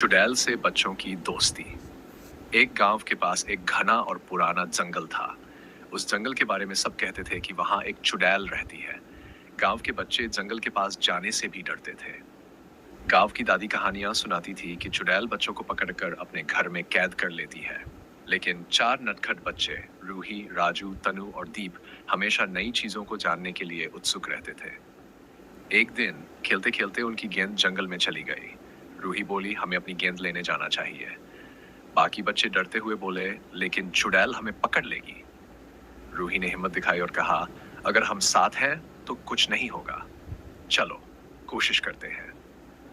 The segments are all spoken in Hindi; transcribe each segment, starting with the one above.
चुड़ैल से बच्चों की दोस्ती। एक गांव के पास एक घना और पुराना जंगल था। उस जंगल के बारे में सब कहते थे कि वहां एक चुड़ैल रहती है। गांव के बच्चे जंगल के पास जाने से भी डरते थे। गांव की दादी कहानियां सुनाती थी कि चुड़ैल बच्चों को पकड़कर अपने घर में कैद कर लेती है। लेकिन चार नटखट बच्चे, रूही, राजू, तनु और दीप, हमेशा नई चीजों को जानने के लिए उत्सुक रहते थे। एक दिन खेलते खेलते उनकी गेंद जंगल में चली गई। रूही बोली, हमें अपनी गेंद लेने जाना चाहिए। बाकी बच्चे डरते हुए बोले, लेकिन चुड़ैल हमें पकड़ लेगी। रूही ने हिम्मत दिखाई और कहा, अगर हम साथ हैं तो कुछ नहीं होगा, चलो कोशिश करते हैं।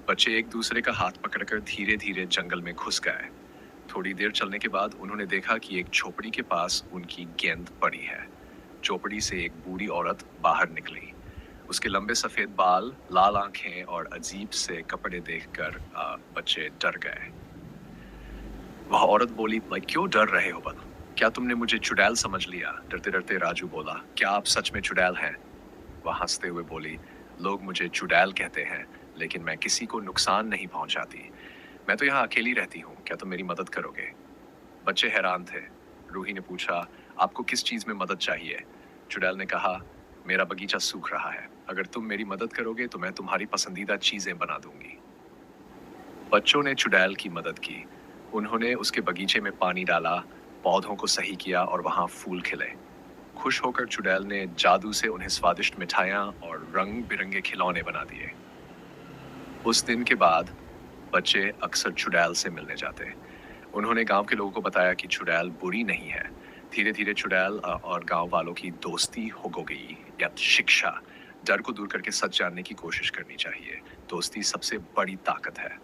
बच्चे एक दूसरे का हाथ पकड़कर धीरे धीरे जंगल में घुस गए। थोड़ी देर चलने के बाद उन्होंने देखा कि एक झोपड़ी के पास उनकी गेंद पड़ी है। झोपड़ी से एक बूढ़ी औरत बाहर निकली। उसके लंबे सफेद बाल, लाल आंखें और अजीब से कपड़े देखकर बच्चे डर गए। वह औरत बोली, भाई क्यों डर रहे हो बल? क्या तुमने मुझे चुड़ैल समझ लिया? डरते डरते राजू बोला, क्या आप सच में चुड़ैल हैं? वह हंसते हुए बोली, लोग मुझे चुड़ैल कहते हैं, लेकिन मैं किसी को नुकसान नहीं पहुंचाती। मैं तो यहाँ अकेली रहती हूँ, क्या तुम मेरी मदद करोगे? बच्चे हैरान थे। रूही ने पूछा, आपको किस चीज में मदद चाहिए? चुड़ैल ने कहा, मेरा बगीचा सूख रहा है, अगर तुम मेरी मदद करोगे तो मैं तुम्हारी पसंदीदा चीजें बना दूंगी। बच्चों ने चुड़ैल की मदद की। उन्होंने उसके बगीचे में पानी डाला, पौधों को सही किया और वहां फूल खिले। खुश होकर चुड़ैल ने जादू से उन्हें स्वादिष्ट मिठाइयाँ और रंग बिरंगे खिलौने बना दिए। उस दिन के बाद बच्चे अक्सर चुड़ैल से मिलने जाते। उन्होंने गांव के लोगों को बताया कि चुड़ैल बुरी नहीं है। धीरे धीरे चुड़ैल और गांव वालों की दोस्ती हो गई। या शिक्षा, डर को दूर करके सच जानने की कोशिश करनी चाहिए। दोस्ती सबसे बड़ी ताकत है।